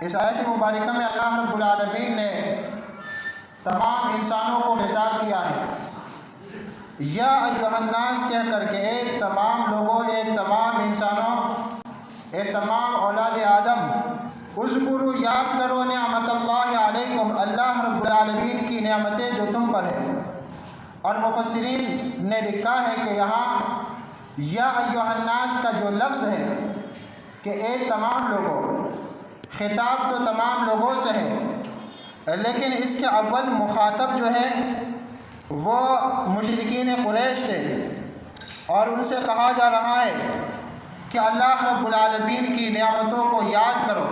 اس آیت مبارکہ میں اللہ رب العالمین نے تمام انسانوں کو خطاب کیا ہے، یا ایھا الناس کہہ کر کے، اے تمام لوگوں، اے تمام انسانوں، اے تمام اولاد آدم، اذکروا یاد کرو نعمت اللہ علیکم، اللہ رب العالمین کی نعمتیں جو تم پر ہے۔ اور مفسرین نے لکھا ہے کہ یہاں یا ایھا الناس کا جو لفظ ہے کہ اے تمام لوگوں، خطاب تو تمام لوگوں سے ہے، لیکن اس کے اول مخاطب جو ہے وہ مشرکین قریش تھے، اور ان سے کہا جا رہا ہے کہ اللہ رب العالمین کی نعمتوں کو یاد کرو۔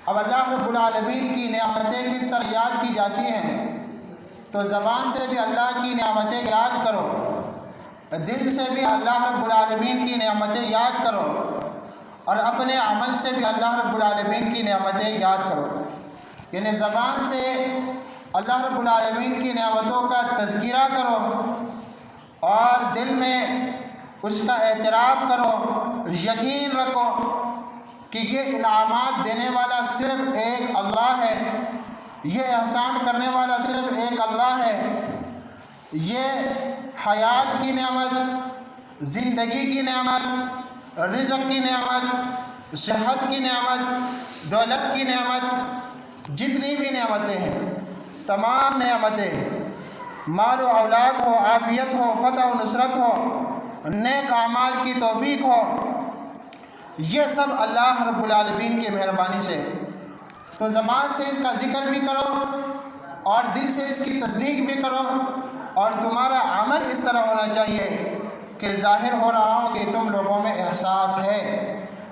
اب اللہ رب العالمین کی نعمتیں کس طرح یاد کی جاتی ہیں؟ تو زبان سے بھی اللہ کی نعمتیں یاد کرو، دل سے بھی اللہ رب العالمین کی نعمتیں یاد کرو، اور اپنے عمل سے بھی اللہ رب العالمین کی نعمتیں یاد کرو۔ یعنی زبان سے اللہ رب العالمین کی نعمتوں کا تذکرہ کرو، اور دل میں اس کا اعتراف کرو، یقین رکھو کہ یہ انعامات دینے والا صرف ایک اللہ ہے، یہ احسان کرنے والا صرف ایک اللہ ہے، یہ حیات کی نعمت، زندگی کی نعمت، رزق کی نعمت، صحت کی نعمت، دولت کی نعمت، جتنی بھی نعمتیں ہیں، تمام نعمتیں، مال و اولاد ہو، عافیت ہو، فتح و نصرت ہو، نیک اعمال کی توفیق ہو، یہ سب اللہ رب العالمین کی مہربانی سے ہے۔ تو زبان سے اس کا ذکر بھی کرو، اور دل سے اس کی تصدیق بھی کرو، اور تمہارا عمل اس طرح ہونا چاہیے کہ ظاہر ہو رہا ہو کہ تم لوگوں میں احساس ہے،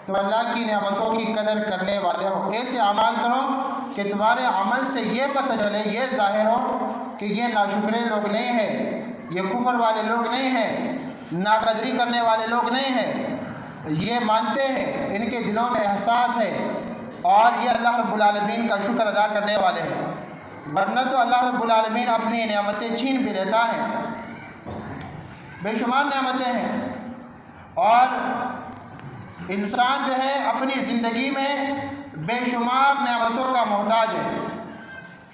تو اللہ کی نعمتوں کی قدر کرنے والے ہو۔ ایسے اعمال کرو کہ تمہارے عمل سے یہ پتہ چلے، یہ ظاہر ہو کہ یہ ناشکرے لوگ نہیں ہیں، یہ کفر والے لوگ نہیں ہیں، ناقدری کرنے والے لوگ نہیں ہیں، یہ مانتے ہیں، ان کے دلوں میں احساس ہے، اور یہ اللہ رب العالمین کا شکر ادا کرنے والے ہیں۔ ورنہ تو اللہ رب العالمین اپنی نعمتیں چھین بھی لیتا ہے، بے شمار نعمتیں ہیں، اور انسان جو ہے اپنی زندگی میں بے شمار نعمتوں کا محتاج ہے۔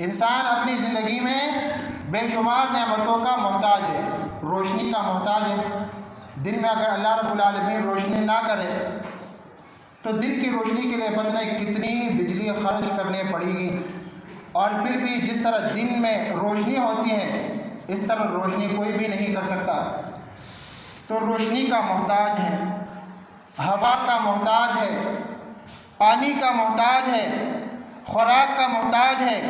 انسان اپنی زندگی میں بے شمار نعمتوں کا محتاج ہے، روشنی کا محتاج ہے۔ دن میں اگر اللہ رب العالمین روشنی نہ کرے تو دن کی روشنی کے لیے پتہ نہیں کتنی بجلی خرچ کرنے پڑے گی، اور پھر بھی جس طرح دن میں روشنی ہوتی ہے اس طرح روشنی کوئی بھی نہیں کر سکتا۔ تو روشنی کا محتاج ہے، ہوا کا محتاج ہے، پانی کا محتاج ہے، خوراک کا محتاج ہے،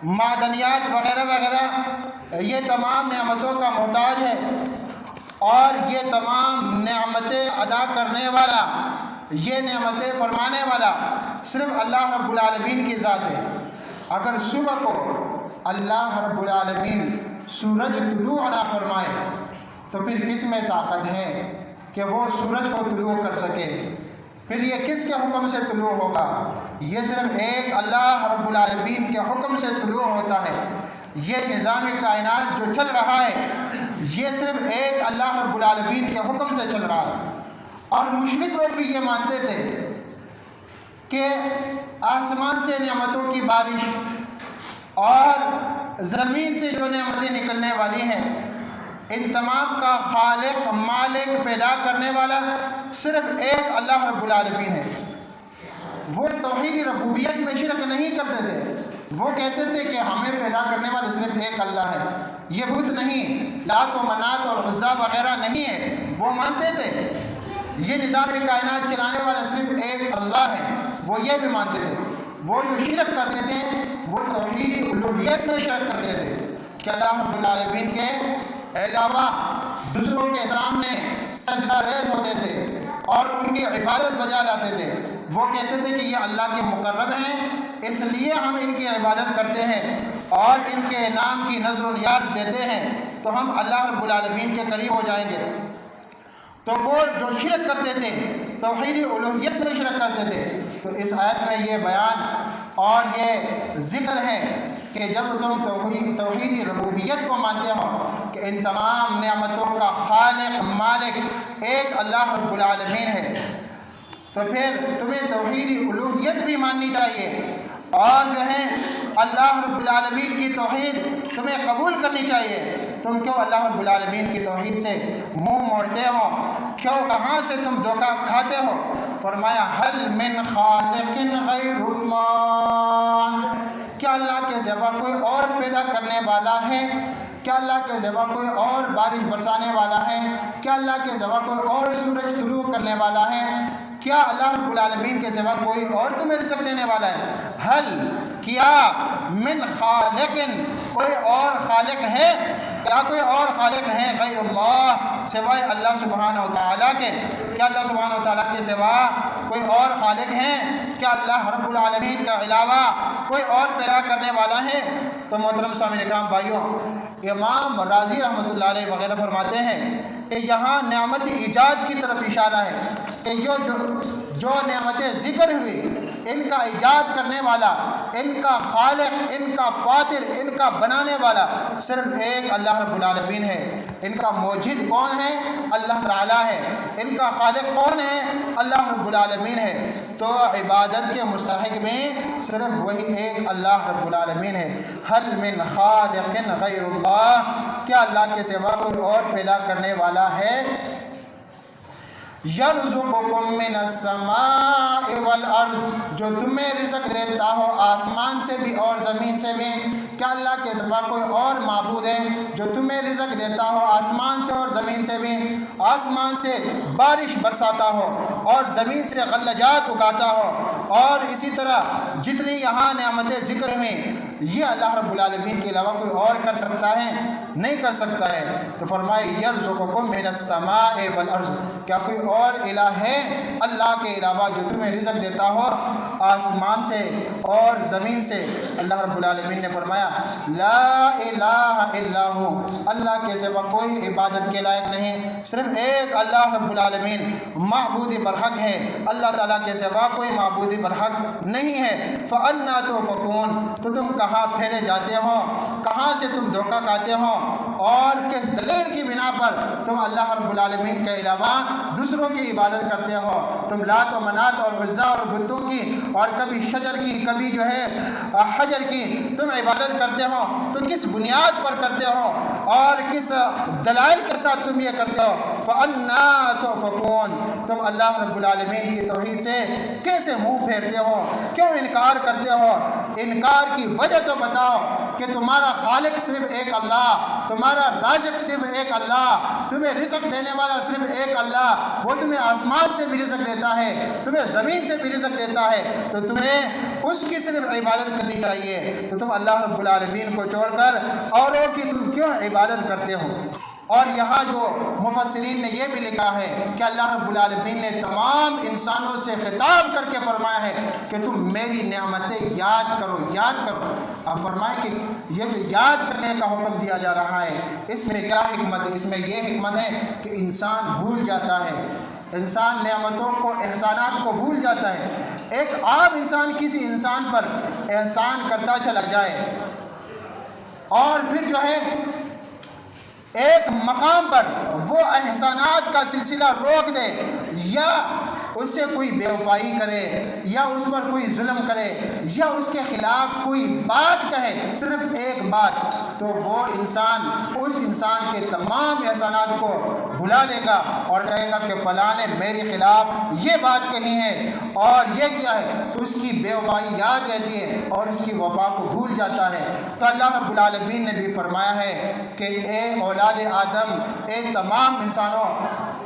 معدنیات وغیرہ وغیرہ، یہ تمام نعمتوں کا محتاج ہے، اور یہ تمام نعمتیں ادا کرنے والا، یہ نعمتیں فرمانے والا صرف اللہ رب العالمین کی ذات ہے۔ اگر صبح کو اللہ رب العالمین سورج طلوع نہ فرمائے تو پھر کس میں طاقت ہے کہ وہ سورج کو طلوع کر سکے؟ پھر یہ کس کے حکم سے طلوع ہوگا؟ یہ صرف ایک اللہ رب العالمین کے حکم سے طلوع ہوتا ہے۔ یہ نظام کائنات جو چل رہا ہے یہ صرف ایک اللہ رب العالمین کے حکم سے چل رہا ہے۔ اور مشرک لوگ بھی یہ مانتے تھے کہ آسمان سے نعمتوں کی بارش اور زمین سے جو نعمتیں نکلنے والی ہیں، ان تمام کا خالق، مالک، پیدا کرنے والا صرف ایک اللہ رب العالمین ہے۔ وہ توحید ربوبیت میں شرک نہیں کرتے تھے، وہ کہتے تھے کہ ہمیں پیدا کرنے والا صرف ایک اللہ ہے، یہ بت نہیں، لات و منات اور عزا وغیرہ نہیں ہے، وہ مانتے تھے۔ یہ نظام کائنات چلانے والا صرف ایک اللہ ہے، وہ یہ بھی مانتے تھے۔ وہ جو شرک کرتے تھے وہ توحید الوہیت میں شرک کرتے تھے کہ اللہ رب العالمین کے علاوہ دوسروں کے سامنے سجدہ ریز ہوتے تھے اور ان کی عبادت بجا لاتے تھے۔ وہ کہتے تھے کہ یہ اللہ کے مقرب ہیں، اس لیے ہم ان کی عبادت کرتے ہیں اور ان کے نام کی نظر و نیاز دیتے ہیں تو ہم اللہ رب العالمین کے قریب ہو جائیں گے۔ تو وہ جو شرک کرتے تھے توحید الوہیت میں شرک کرتے تھے۔ تو اس آیت میں یہ بیان اور یہ ذکر ہے کہ جب تم توحید ربوبیت کو مانتے ہو کہ ان تمام نعمتوں کا خالق، مالک ایک اللہ رب العالمین ہے، تو پھر تمہیں توحید الوہیت بھی ماننی چاہیے، اور جو ہے اللہ رب العالمین کی توحید تمہیں قبول کرنی چاہیے۔ تم کیوں اللہ رب العالمین کی توحید سے منہ موڑتے ہو؟ کیوں کہاں سے تم دھوکہ کھاتے ہو؟ فرمایا هل من خالق غیر اللہ، کیا اللہ کے سوا کوئی اور پیدا کرنے والا ہے؟ کیا اللہ کے سوا کوئی اور بارش برسانے والا ہے؟ کیا اللہ کے سوا کوئی اور سورج طلوع کرنے والا ہے؟ کیا اللہ رب العالمین کے سوا کوئی اور تمہیں رزق دینے والا ہے؟ حل کیا من خالق، کوئی اور خالق ہے؟ کیا کوئی اور خالق ہے غیر اللہ، سوائے اللہ سبحانہ و تعالیٰ کے؟ کیا اللہ سبحانہ و تعالیٰ کے سوا کوئی اور خالق ہیں؟ کیا اللہ رب العالمین کا علاوہ کوئی اور پیدا کرنے والا ہے؟ تو محترم سامعین اکرام بھائیوں، امام راضی رحمۃ اللہ علیہ وغیرہ فرماتے ہیں کہ یہاں نعمت ایجاد کی طرف اشارہ ہے کہ جو نعمتیں ذکر ہوئی ان کا ایجاد کرنے والا، ان کا خالق، ان کا فاطر، ان کا بنانے والا صرف ایک اللہ رب العالمین ہے۔ ان کا موجد کون ہے؟ اللہ تعالیٰ ہے۔ ان کا خالق کون ہے؟ اللہ رب العالمین ہے۔ تو عبادت کے مستحق میں صرف وہی ایک اللہ رب العالمین ہے۔ حل من خالق غیر اللہ، کیا اللہ کے سوا کوئی اور پیدا کرنے والا ہے؟ یرزقکم من السماء والارض، جو تمہیں رزق دیتا ہو آسمان سے بھی اور زمین سے بھی۔ کیا اللہ کے سوا کوئی اور معبود ہے جو تمہیں رزق دیتا ہو آسمان سے اور زمین سے بھی؟ آسمان سے بارش برساتا ہو اور زمین سے غلجات اگاتا ہو، اور اسی طرح جتنی یہاں نعمتیں ذکر ہوئیں یہ اللہ رب العالمین کے علاوہ کوئی اور کر سکتا ہے؟ نہیں کر سکتا ہے۔ تو فرمائے یرزقکم من السماء والارض، کیا کوئی اور الہ ہے اللہ کے علاوہ جو تمہیں رزق دیتا ہو آسمان سے اور زمین سے؟ اللہ رب العالمین نے فرمایا لا الہ الا ہو، اللہ کے سوا کوئی عبادت کے لائق نہیں، صرف ایک اللہ رب العالمین معبود برحق ہے، اللہ تعالیٰ کے سوا کوئی معبود برحق نہیں ہے۔ فَأَنَّا تُؤْفَكُونَ، تو تم کہاں پھیرے جاتے ہو؟ کہاں سے تم دھوکہ کھاتے ہو؟ اور کس دلیل کی بنا پر تم اللہ رب العالمین کے علاوہ دوسروں کی عبادت کرتے ہو؟ تم لات و منات اور عزا اور بتوں کی اور کبھی شجر کی، کبھی جو ہے حجر کی تم عبادت کرتے ہو، تو کس بنیاد پر کرتے ہو اور کس دلائل کے ساتھ تم یہ کرتے ہو؟ فَأَنَّا تُؤْفَكُونَ، تم اللہ رب العالمین کی توحید سے کیسے منہ پھیرتے ہو؟ کیوں انکار کرتے ہو؟ انکار کی وجہ تو بتاؤ کہ تمہارا خالق صرف ایک اللہ، تمہارا رازق صرف ایک اللہ، تمہیں رزق دینے والا صرف ایک اللہ، وہ تمہیں آسمان سے بھی رزق دیتا ہے، تمہیں زمین سے بھی رزق دیتا ہے، تو تمہیں اس کی صرف عبادت کرنی چاہیے۔ تو تم اللہ رب العالمین کو چھوڑ کر اوروں کی تم کیوں عبادت کرتے ہو؟ اور یہاں جو مفسرین نے یہ بھی لکھا ہے کہ اللہ رب العالمین نے تمام انسانوں سے خطاب کر کے فرمایا ہے کہ تم میری نعمتیں یاد کرو، یاد کرو۔ اب فرمائے کہ یہ جو یاد کرنے کا حکم دیا جا رہا ہے اس میں کیا حکمت ہے؟ اس میں یہ حکمت ہے کہ انسان بھول جاتا ہے، انسان نعمتوں کو، احسانات کو بھول جاتا ہے۔ ایک عام انسان کسی انسان پر احسان کرتا چلا جائے اور پھر جو ہے ایک مقام پر وہ احسانات کا سلسلہ روک دے، یا اس سے کوئی بے وفائی کرے، یا اس پر کوئی ظلم کرے، یا اس کے خلاف کوئی بات کہے، صرف ایک بات، تو وہ انسان اس انسان کے تمام احسانات کو بھلا دے گا اور کہے گا کہ فلاں نے میرے خلاف یہ بات کہی ہے اور یہ کیا ہے، تو اس کی بے وفائی یاد رہتی ہے اور اس کی وفا کو بھول جاتا ہے۔ تو اللہ رب العالمین نے بھی فرمایا ہے کہ اے اولاد آدم، اے تمام انسانوں،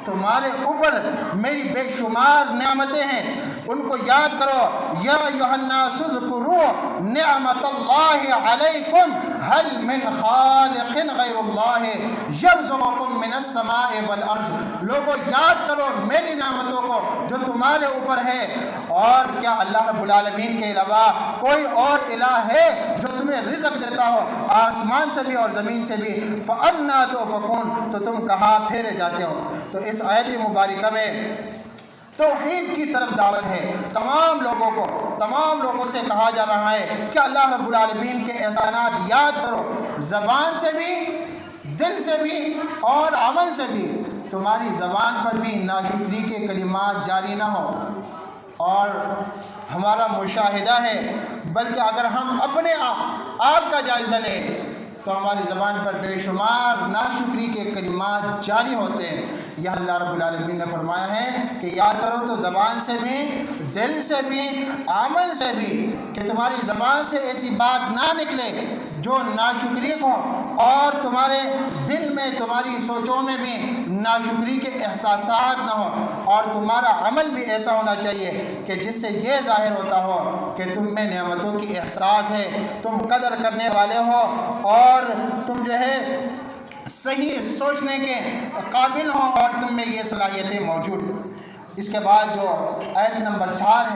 تمہارے اوپر میری بے شمار نعمتیں ہیں، ان کو یاد کرو۔ یا ایھا الناس اذکروا نعمت اللہ علیکم هل من خالق غیر اللہ یرزقکم من السماء والارض، لوگوں یاد کرو میری نعمتوں کو جو تمہارے اوپر ہے، اور کیا اللہ رب العالمین کے علاوہ کوئی اور الہ ہے جو تمہیں رزق دیتا ہو آسمان سے بھی اور زمین سے بھی؟ فَأَنَّا تُؤْفَكُونَ، تو تم کہاں پھیرے جاتے ہو؟ تو اس آیت مبارکہ میں توحید کی طرف دعوت ہے، تمام لوگوں سے کہا جا رہا ہے کہ اللہ رب العالمین کے احسانات یاد کرو، زبان سے بھی، دل سے بھی اور عمل سے بھی۔ تمہاری زبان پر بھی ناشکری کے کلمات جاری نہ ہو، اور ہمارا مشاہدہ ہے، بلکہ اگر ہم اپنے آپ کا جائزہ لیں تو ہماری زبان پر بے شمار ناشکری کے کلمات جاری ہوتے ہیں۔ یہ اللہ رب العالمین نے فرمایا ہے کہ یاد کرو تو زبان سے بھی، دل سے بھی، عمل سے بھی، کہ تمہاری زبان سے ایسی بات نہ نکلے جو ناشکری ہو، اور تمہارے دل میں، تمہاری سوچوں میں بھی ناشکری کے احساسات نہ ہوں، اور تمہارا عمل بھی ایسا ہونا چاہیے کہ جس سے یہ ظاہر ہوتا ہو کہ تم میں نعمتوں کی احساس ہے، تم قدر کرنے والے ہو، اور تم جو ہے صحیح سوچنے کے قابل ہو، اور تم میں یہ صلاحیتیں موجود ہیں۔ اس کے بعد جو آیت نمبر 4 ہے